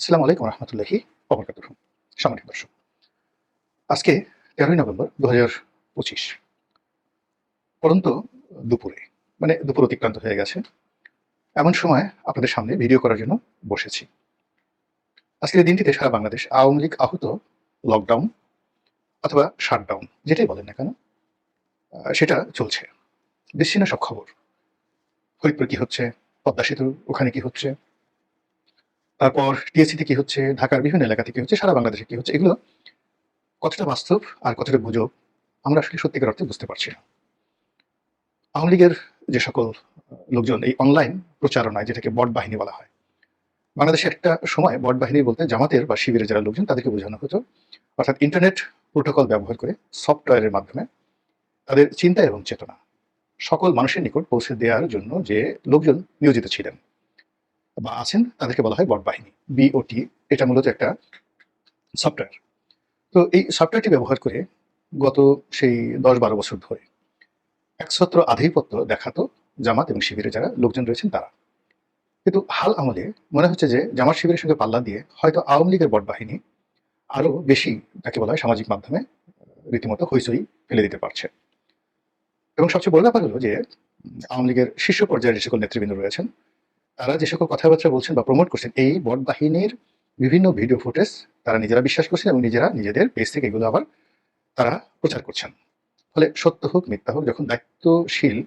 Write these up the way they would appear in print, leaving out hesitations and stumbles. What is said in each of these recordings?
আসসালামু আলাইকুম রহমতুল্লাহি ওবরাকাতুহ। সম্মানিত দর্শক, আজকে ১৩ই নভেম্বর ২০২৫ পড়ন্ত দুপুরে, মানে দুপুর অতিক্রান্ত হয়ে গেছে। এমন সময় আপনাদের সামনে ভিডিও করার জন্য বসেছি। আজকের এই দিনটিতে সারা বাংলাদেশ আওয়ামী লীগ আহত লকডাউন অথবা শাটডাউন যেটাই বলেন না কেন, সেটা চলছে। বিচ্ছিন্ন সব খবর, ফরিদপুরে কি হচ্ছে, পদ্মা সেতুর ওখানে কি হচ্ছে, তারপর টিএসসিতে কি হচ্ছে, ঢাকার বিভিন্ন এলাকাতে কি হচ্ছে, সারা বাংলাদেশে কি হচ্ছে, এগুলো কতটা বাস্তব আর কতটা গুজব আমরা আসলে সত্যিকার অর্থে বুঝতে পারছি না। আওয়ামী লীগের যে সকল লোকজন এই অনলাইন প্রচারণায়, যেটাকে বট বাহিনী বলা হয়, বাংলাদেশে একটা সময় বট বাহিনী বলতে জামাতের বা শিবিরের যারা লোকজন তাদেরকে বোঝানো হতো, অর্থাৎ ইন্টারনেট প্রোটোকল ব্যবহার করে সফটওয়্যারের মাধ্যমে তাদের চিন্তা এবং চেতনা সকল মানুষের নিকট পৌঁছে দেওয়ার জন্য যে লোকজন নিয়োজিত ছিলেন বা আছেন তাদেরকে বলা হয় বট বাহিনী, বিওটি। এটা মূলত একটা সফটওয়্যার। তো এই সফটওয়্যারটি ব্যবহার করে গত সেই ১০-১২ বছর ধরে একছত্র আধিপত্য দেখাতো জামাত এবং শিবিরে যারা লোকজন রয়েছেন তারা। কিন্তু হাল আমলে মনে হচ্ছে যে জামাত শিবিরের সঙ্গে পাল্লা দিয়ে হয়তো আওয়ামী লীগের বট বাহিনী আরো বেশি, তাকে বলা হয় সামাজিক মাধ্যমে রীতিমতো হইচই ফেলে দিতে পারছে। এবং সবচেয়ে বড় ব্যাপার হলো যে আওয়ামী লীগের শীর্ষ পর্যায়ের যে সকল নেতৃবৃন্দ রয়েছেন তারা যে সকল কথাবার্তা বলছেন বা প্রমোট করছেন এই বট বাহিনীর বিভিন্ন ভিডিও ফুটেজ তারা নিজেরা বিশ্বাস করছেন এবং নিজেরা নিজেদের পেজ থেকে এগুলো আবার তারা প্রচার করছেন। ফলে সত্য হোক মিথ্যা হোক, যখন দায়িত্বশীল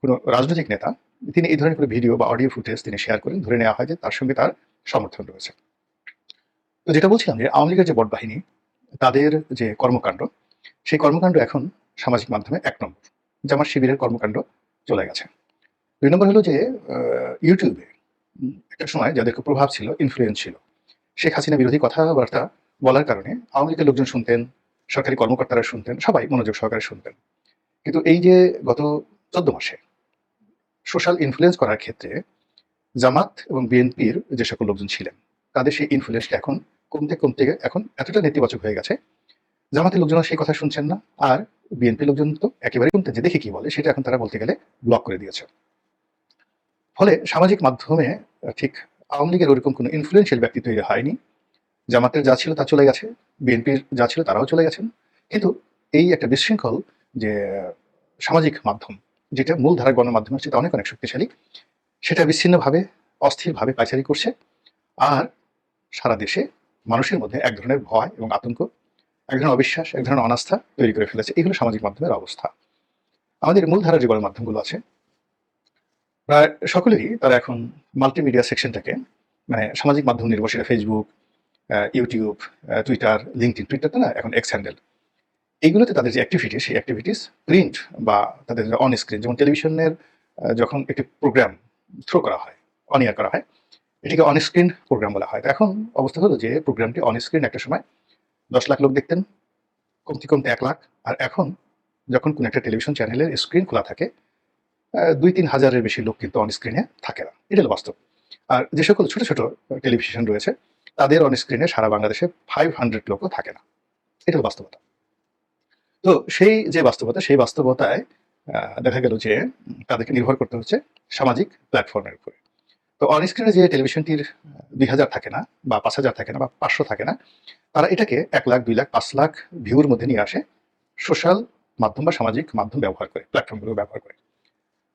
কোনো রাজনৈতিক নেতা তিনি এই ধরনের কোনো ভিডিও বা অডিও ফুটেজ তিনি শেয়ার করেন, ধরে নেওয়া হয় যে তার সঙ্গে তার সমর্থন রয়েছে। তো যেটা বলছিলাম যে আওয়ামী লীগের যে বট বাহিনী তাদের যে কর্মকাণ্ড, সেই কর্মকাণ্ড এখন সামাজিক মাধ্যমে ১ নম্বর। জামাত শিবিরের কর্মকাণ্ড চলে গেছে। ২ নম্বর হলো যে ইউটিউবে একটা সময় যাদের খুব প্রভাব ছিল, ইনফ্লুয়েন্স ছিল, শেখ হাসিনা বিরোধী কথাবার্তা বলার কারণে আওয়ামী লীগের লোকজন শুনতেন, সরকারি কর্মকর্তারা শুনতেন, সবাই মনোযোগ সহকারে শুনতেন। কিন্তু এই যে গত ১৪ মাসে সোশ্যাল ইনফ্লুয়েন্স করার ক্ষেত্রে জামাত এবং বিএনপির যে সকল লোকজন ছিলেন তাদের সেই ইনফ্লুয়েন্সটা এখন কমতে কমতে এখন এতটা নেতিবাচক হয়ে গেছে, জামাতের লোকজন সেই কথা শুনছেন না, আর বিএনপি লোকজন তো একেবারে শুনতে যে দেখে কি বলে সেটা এখন তারা বলতে গেলে ব্লক করে দিয়েছে। ফলে সামাজিক মাধ্যমে ঠিক আওয়ামী লীগের ওরকম কোনো ইনফ্লুয়েন্সিয়াল ব্যক্তি তৈরি হয়নি। জামাতের যা ছিল তা চলে গেছে, বিএনপির যা ছিল তারাও চলে গেছেন। কিন্তু এই একটা বিশৃঙ্খল যে সামাজিক মাধ্যম, যেটা মূলধারার গণমাধ্যমের চেয়ে অনেক অনেক শক্তিশালী, সেটা বিচ্ছিন্নভাবে অস্থিরভাবে পায়চারি করছে। আর সারা দেশে মানুষের মধ্যে এক ধরনের ভয় এবং আতঙ্ক, এক ধরনের অবিশ্বাস, এক ধরনের অনাস্থা তৈরি করে ফেলেছে। এগুলো সামাজিক মাধ্যমের অবস্থা। আমাদের মূলধারার যে গণমাধ্যমগুলো আছে প্রায় সকলেরই তারা এখন মাল্টিমিডিয়া সেকশনটাকে, মানে সামাজিক মাধ্যম নির্ভরশীল ফেসবুক, ইউটিউব, টুইটার, লিঙ্কডইন, টুইটারটা না এখন এক্স হ্যান্ডেল, এইগুলোতে তাদের যে অ্যাক্টিভিটি সেই অ্যাক্টিভিটিস প্রিন্ট বা তাদের অন স্ক্রিন, যেমন টেলিভিশনের যখন একটি প্রোগ্রাম থ্রো করা হয়, অন এয়ার করা হয়, এটিকে অন স্ক্রিন প্রোগ্রাম বলা হয়। তো এখন অবস্থা হলো যে প্রোগ্রামটি অন স্ক্রিন একটা সময় ১০ লাখ লোক দেখতেন, কমতে কমতে ১ লাখ। আর এখন যখন কোনো একটা টেলিভিশন চ্যানেলের স্ক্রিন খোলা থাকে ২-৩ হাজারের বেশি লোক কিন্তু অন স্ক্রিনে থাকে না। এটা হলো বাস্তব। আর যে সকল ছোট ছোট টেলিভিশন রয়েছে তাদের অন স্ক্রিনে সারা বাংলাদেশে 500 লোকও থাকে না। এটা হলো বাস্তবতা। তো সেই যে বাস্তবতা, সেই বাস্তবতায় দেখা গেল যে তাদেরকে নির্ভর করতে হচ্ছে সামাজিক প্ল্যাটফর্মের উপরে। তো অন স্ক্রিনে যে টেলিভিশনটির ২,০০০ থাকে না বা ৫,০০০ থাকে না বা ৫০০ থাকে না, তারা এটাকে ১,০০,০০০, ২,০০,০০০, ৫,০০,০০০ ভিউর মধ্যে নিয়ে আসে সোশ্যাল মাধ্যম বা সামাজিক মাধ্যম ব্যবহার করে, প্ল্যাটফর্মগুলো ব্যবহার করে।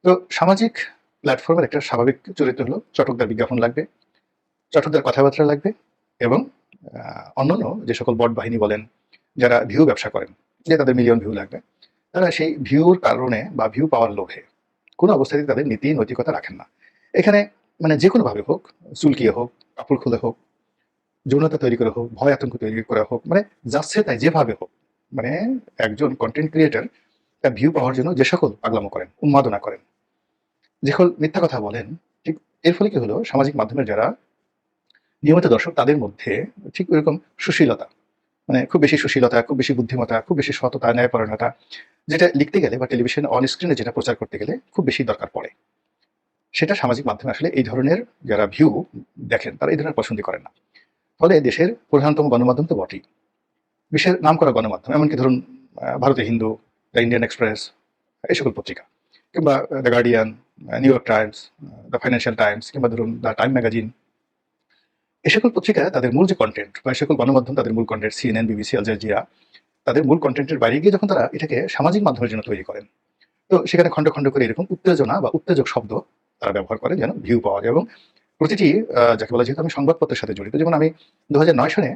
তো সামাজিক প্ল্যাটফর্মের একটা স্বাভাবিক চরিত্র হলো চটকদার বিজ্ঞাপন লাগবে, চটকদার কথাবার্তা লাগবে এবং অন্যান্য যে সকল বট বাহিনী বলেন, যারা ভিউ ব্যবসা করেন, যে তাদের মিলিয়ন ভিউ লাগবে, তারা সেই ভিউর কারণে বা ভিউ পাওয়ার লোভে কোনো অবস্থাতেই তাদের নীতি নৈতিকতা রাখেন না। এখানে মানে যেকোনোভাবে হোক, চুলকিয়ে হোক, কাপড় খুলে হোক, যৌনতা তৈরি করে হোক, ভয় আতঙ্ক তৈরি করে হোক, মানে যাচ্ছে তাই যেভাবে হোক, মানে একজন কন্টেন্ট ক্রিয়েটর তার ভিউ পাওয়ার জন্য যে সকল পাগলামো করেন, উন্মাদনা করেন, যে সকল মিথ্যা কথা বলেন, ঠিক এর ফলে কি হলো, সামাজিক মাধ্যমের যারা নিয়মিত দর্শক তাদের মধ্যে ঠিক ওইরকম সুশীলতা, মানে খুব বেশি সুশীলতা, খুব বেশি বুদ্ধিমত্তা, খুব বেশি সততা, ন্যায়পরায়ণতা, যেটা লিখতে গেলে বা টেলিভিশন অন স্ক্রিনে যেটা প্রচার করতে গেলে খুব বেশি দরকার পড়ে, সেটা সামাজিক মাধ্যমে আসলে এই ধরনের যারা ভিউ দেখেন তারা এই ধরনের পছন্দ করেন না। ফলে দেশের প্রধানতম গণমাধ্যম তো বটেই, বিশ্বের নামকরা গণমাধ্যম, এমনকি ধরুন ভারতীয় হিন্দু, দ্য ইন্ডিয়ান এক্সপ্রেস, এই সকল পত্রিকা, কিংবা the guardian, new York Times, the financial Times, কিংবা ধরুন দ্য টাইম ম্যাগাজিন, এ সকল পত্রিকা তাদের মূল যে কন্টেন্ট বা সকল গণমাধ্যম তাদের মূল content CNN, BBC, Al Jazeera তাদের মূল কন্টেন্টের বাইরে গিয়ে যখন তারা এটাকে সামাজিক মাধ্যমের জন্য তৈরি করেন, তো সেখানে খণ্ড খণ্ড করে এরকম উত্তেজনা বা উত্তেজক শব্দ তারা ব্যবহার করে যেন ভিউ পাওয়া যায়। এবং প্রতিটি যাকে বলা, যেহেতু আমি সংবাদপত্রের সাথে জড়িত, যেমন আমি 2009 সালে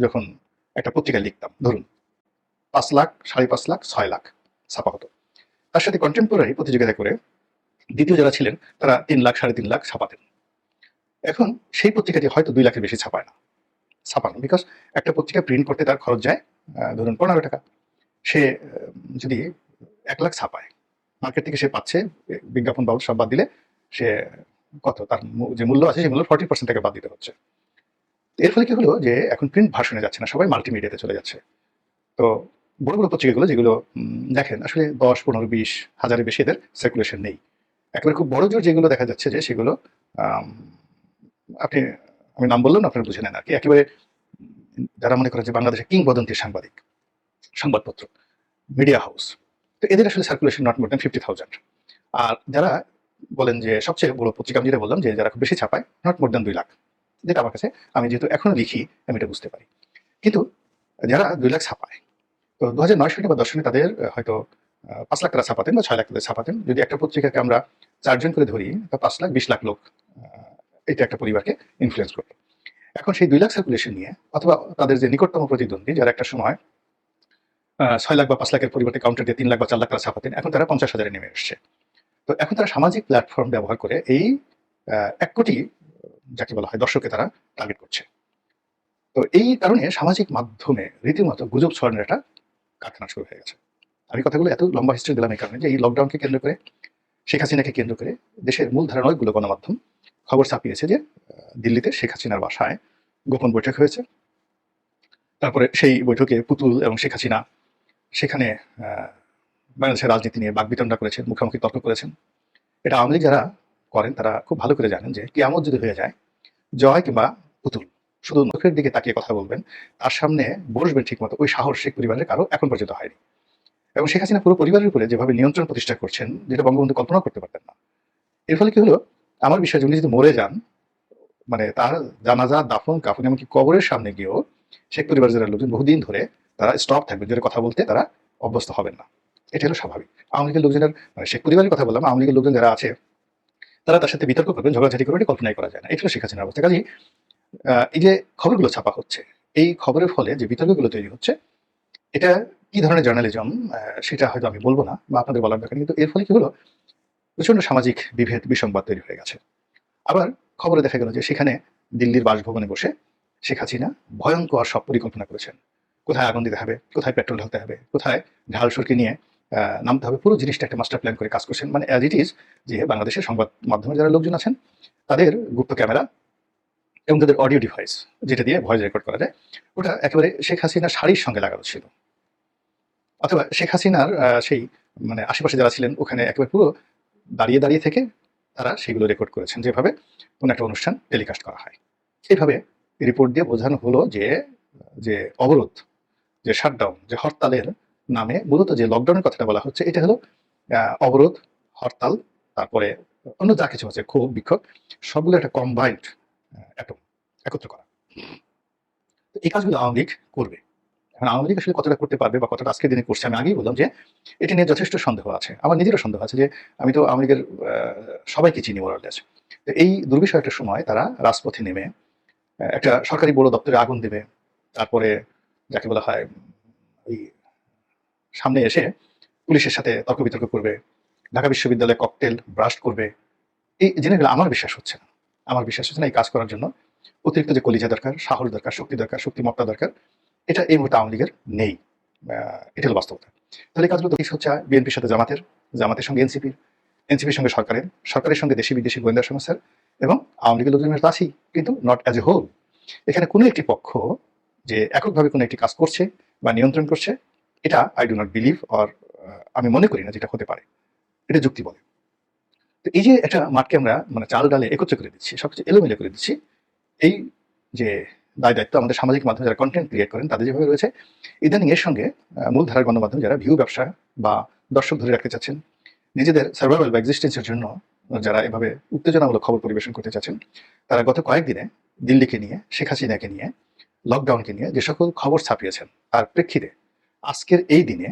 যখন একটা পত্রিকায় লিখতাম, ধরুন 5 লাখ, 5.5 লাখ, 6 লাখ ছাপা হতো। তার সাথে কন্টেম্পোরারি প্রতিযোগিতা করে দ্বিতীয় যারা ছিলেন তারা 3 লাখ, 3.5 লাখ ছাপাতেন। এখন সেই পত্রিকাটি হয়তো 2 লাখের বেশি ছাপায় না, ছাপানো, বিকজ একটা পত্রিকা প্রিন্ট করতে তার খরচ যায় ধরুন 15 টাকা। সে যদি 1 লাখ ছাপায়, মার্কেট থেকে সে পাচ্ছে বিজ্ঞাপন বাবদ সব বাদ দিলে সে কত, তার যে মূল্য আছে সেই মূল্য 40% থেকে বাদ দিতে হচ্ছে। এর ফলে কি হলো যে এখন প্রিন্ট ভার্সনে যাচ্ছে না, সবাই মাল্টিমিডিয়াতে চলে যাচ্ছে। তো বড় বড় পত্রিকাগুলো যেগুলো দেখেন আসলে 10, 15, 20 হাজারের বেশি এদের সার্কুলেশন নেই। একেবারে খুব বড় জোর যেগুলো দেখা যাচ্ছে যে সেগুলো আপনি, আমি নাম বললাম না, আপনারা বুঝে নেন আর কি, একেবারে যারা মনে করেন যে বাংলাদেশের কিংবদন্তি সাংবাদিক, সংবাদপত্র, মিডিয়া হাউস, তো এদের আসলে সার্কুলেশন নট মোর দ্যান 50,000। আর যারা বলেন যে সবচেয়ে বড় পত্রিকা, আমি যেটা বললাম যে যারা খুব বেশি ছাপায়, নট মোর দ্যান 2 লাখ, যেটা আমার কাছে, আমি যেহেতু এখনো লিখি আমি এটা বুঝতে পারি। কিন্তু যারা 2 লাখ ছাপায়, তো 2009 সালে বা 10 সালে তাদের হয়তো 5 লাখ টাকা ছাপাতেন বা 6 লাখ টাকা ছাপাতেন। যদি একটা পত্রিকাকে আমরা 4 জন করে ধরি, তো 5 লাখ 20 লাখ লোক এটা একটা পরিবারকে ইনফ্লুয়েন্স করবে। এখন সেই 2 লাখ সার্কুলেশন নিয়ে, অথবা তাদের যে নিকটতম প্রতিদ্বন্দ্বী যারা একটা সময় 6 লাখ বা 5 লাখের পরিবর্তে কাউন্টার দিয়ে 3 লাখ বা 4 লাখ টাকা ছাপাতেন, এখন তারা 50,000-এ নেমে এসছে। তো এখন তারা সামাজিক প্ল্যাটফর্ম ব্যবহার করে এই 1 কোটি যাকে বলা হয় দর্শককে তারা টার্গেট করছে। তো এই কারণে সামাজিক মাধ্যমে রীতিমতো গুজব ছড়ানোর একটা কারখানা শুরু হয়ে গেছে। আমি কথাগুলো এত লম্বা হিস্ট্রি দিলাম এই কারণে যে এই লকডাউনকে কেন্দ্র করে, শেখ হাসিনাকে কেন্দ্র করে দেশের মূল ধারার অনেকগুলো গণমাধ্যম খবর ছাপিয়েছে যে দিল্লিতে শেখ হাসিনার বাসায় গোপন বৈঠক হয়েছে। তারপরে সেই বৈঠকে পুতুল এবং শেখ হাসিনা সেখানে বাংলাদেশের রাজনীতি নিয়ে বাকবিতণ্ডা করেছেন, মুখোমুখি তর্ক করেছেন। এটা আওয়ামী লীগ যারা করেন তারা খুব ভালো করে জানেন যে কিয়ামত যদি হয়ে যায়, জয় কিংবা পুতুল শুধু মুখের দিকে তাকিয়ে কথা বলবেন, তার সামনে বসবেন ঠিক মতো, ওই সাহস শেখ পরিবারের কারো এখন পর্যন্ত হয়নি। এবং শেখ হাসিনা পুরো পরিবারের উপরে যেভাবে নিয়ন্ত্রণ প্রতিষ্ঠা করছেন, যেটা বঙ্গবন্ধু কল্পনা করতে পারতেন না। এর ফলে কি হলো, আমার বিষয়, উনি যদি মরে যান, মানে তার জানাজা, দাফন কাফন, এমনকি কবরের সামনে গিয়েও শেখ পরিবারের যারা লোকজন বহুদিন ধরে তারা স্টপ থাকবেন, যারা কথা বলতে তারা অভ্যস্ত হবেন না। এটা হলো স্বাভাবিক। আওয়ামী লীগের লোকজনের, মানে শেখ পরিবারের কথা বললাম, আওয়ামী লীগের লোকজন যারা আছে তারা তার সাথে বিতর্ক করবেন, ঝগড়াঝাটি করবেন, এটা কল্পনাই করা যায় না। এটা হলো শেখ হাসিনার অবস্থা। কাজেই এই যে খবরগুলো ছাপা হচ্ছে, এই খবরের ফলে যে বিতর্কগুলো তৈরি হচ্ছে, এটা কি ধরনের জার্নালিজম সেটা হয়তো আমি বলবো না বা আপনাদের বলার দরকার, কিন্তু এর ফলে কি হলো, প্রচন্ড সামাজিক বিভেদ, বিসংবাদ তৈরি হয়ে গেছে। আবার খবরে দেখা গেল যে সেখানে দিল্লির বাসভবনে বসে শেখ হাসিনা ভয়ঙ্কর সব পরিকল্পনা করেছেন। কোথায় আগুন দিতে হবে, কোথায় পেট্রোল ঢালতে হবে, কোথায় ঢাল সুরকি নিয়ে নামতে হবে, পুরো জিনিসটা একটা মাস্টার প্ল্যান করে কাজ করছেন। মানে অ্যাজ ইট ইজ যে বাংলাদেশের সংবাদ মাধ্যমের যারা লোকজন আছেন তাদের গুপ্ত ক্যামেরা এবং তাদের অডিও ডিভাইস, যেটা দিয়ে ভয়েস রেকর্ড করা যায়, ওটা একেবারে শেখ হাসিনার শাড়ির সঙ্গে লাগানো ছিল। অথবা শেখ হাসিনার সেই মানে আশেপাশে যারা ছিলেন ওখানে একেবারে পুরো দাঁড়িয়ে দাঁড়িয়ে থেকে তারা সেগুলো রেকর্ড করেছেন, যেভাবে কোনো একটা অনুষ্ঠান টেলিকাস্ট করা হয়। এইভাবে রিপোর্ট দিয়ে বোঝানো হলো যে যে অবরোধ, যে শাটডাউন, যে হরতালের নামে মূলত যে লকডাউনের কথাটা বলা হচ্ছে, এটা হলো অবরোধ, হরতাল, তারপরে অন্য যা কিছু আছে, ক্ষোভ, বিক্ষোভ, সবগুলো একটা কম্বাইন্ড অ্যাটম, একত্র করা। তো এই কাজগুলো আওয়ামী লীগ করবে। এখন আওয়ামী লীগ আসলে কতটা করতে পারবে বা কতটা আজকের দিনে করছে, আমি আগেই বললাম যে এটা নিয়ে যথেষ্ট সন্দেহ আছে। আমার নিজেরও সন্দেহ আছে যে আমি তো আওয়ামী লীগের সবাইকে চিনি মোরালেস। তো এই দুর্বিষহ একটা সময় তারা রাজপথে নেমে একটা সরকারি বড় দপ্তরে আগুন দেবে, তারপরে যাকে বলা হয় ওই সামনে এসে পুলিশের সাথে তর্ক বিতর্ক করবে, ঢাকা বিশ্ববিদ্যালয়ে ককটেল ব্রাস্ট করবে। এই জিনিসগুলো আমার বিশ্বাস হচ্ছে না। আমার বিশ্বাস হচ্ছে না এই কাজ করার জন্য অতিরিক্ত যে কলিজা দরকার, সাহস দরকার, শক্তিমত্তা দরকার, এটা এই মুহূর্তে আওয়ামী লীগের নেই। এটা হলো বাস্তবতা। তাহলে এই কাজগুলো হচ্ছে বিএনপির সাথে জামাতের সঙ্গে এনসিপির সঙ্গে সরকারের সঙ্গে দেশি বিদেশি গোয়েন্দা সংস্থার, এবং আওয়ামী লীগের লোকজনের তো আছেই, কিন্তু নট অ্যাজ এ হোল। এখানে কোনো একটি পক্ষ যে এককভাবে কোনো একটি কাজ করছে বা নিয়ন্ত্রণ করছে, এটা I do not believe, or আমি মনে করি না যেটা হতে পারে। এটা যুক্তি বলে। তো এই যে একটা মাঠকে আমরা মানে চাল ডালে একত্র করে দিচ্ছি, সবকিছু এলোমেলো করে দিচ্ছি, এই যে দায় দায়িত্ব আমাদের সামাজিক মাধ্যমে যারা কন্টেন্ট ক্রিয়েট করেন তাদের যেভাবে রয়েছে, ইদানিং এর সঙ্গে মূলধারার গণমাধ্যম যারা ভিউ ব্যবসা বা দর্শক ধরে রাখতে চাচ্ছেন, নিজেদের সার্ভাইভাল বা এক্সিস্টেন্সের জন্য যারা এভাবে উত্তেজনামূলক খবর পরিবেশন করতে চাচ্ছেন, তারা গত কয়েকদিনে দিল্লিকে নিয়ে, শেখ হাসিনাকে নিয়ে, লকডাউনকে নিয়ে যে সকল খবর ছাপিয়েছেন, তার প্রেক্ষিতে আজকের এই দিনে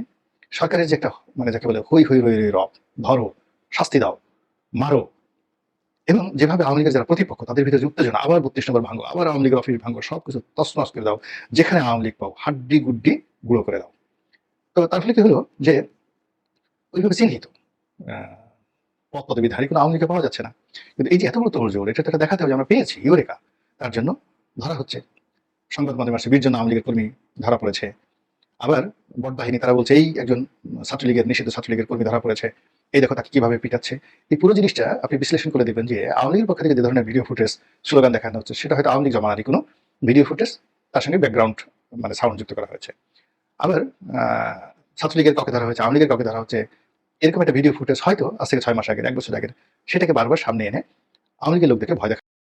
সরকারের যে একটা মানে যাকে বলে হই হই রই রই রব, ধরো, শাস্তি দাও, মারো, এবং যেভাবে আওয়ামী লীগের যারা প্রতিপক্ষ তাদের ভিতরে যে উত্তেজনা, আবার ৩২ নম্বর ভাঙো, আবার আওয়ামী লীগের অফিস ভাঙো, সবকিছু তছনছ করে দাও, যেখানে আওয়ামী লীগ পাও হাড্ডি গুড্ডি গুঁড়ো করে দাও। তো তার ফলে কি হলো যে ওইভাবে চিহ্নিত পদ পদবিধারী কোনো আওয়ামী লীগকে পাওয়া যাচ্ছে না। কিন্তু এই যে এত বড় তোড়জোড়, এটা তো একটা দেখাতে হবে যে আমরা পেয়েছি ইউরেকা। তার জন্য ধরা হচ্ছে। সংবাদ মাধ্যমে আসছে ২০ জন আওয়ামী লীগের কর্মী ধরা পড়েছে। আবার বটবাহিনী তারা বলছে এই একজন ছাত্রলীগের নিষিদ্ধ ছাত্রলীগের কর্মী ধরা পড়েছে, এই দেখো তাকে কিভাবে পিটাচ্ছে। এই পুরো জিনিসটা আপনি বিশ্লেষণ করে দেখবেন যে আওয়ামী লীগের পক্ষ থেকে যে ধরনের ভিডিও ফুটেজ স্লোগান দেখানো হচ্ছে, সেটা হয়তো আওয়ামী লীগ জমানারই কোনো ভিডিও ফুটেজ, তার সঙ্গে ব্যাকগ্রাউন্ড মানে সাউন্ড যুক্ত করা হয়েছে। আবার ছাত্রলীগের কাউকে ধরা হয়েছে, আওয়ামী লীগের কাউকে ধরা হচ্ছে, এরকম একটা ভিডিও ফুটেজ হয়তো আজ থেকে ৬ মাস আগের, ১ বছর আগের, সেটাকে বারবার সামনে এনে আওয়ামী লীগের লোকদেরকে ভয় দেখা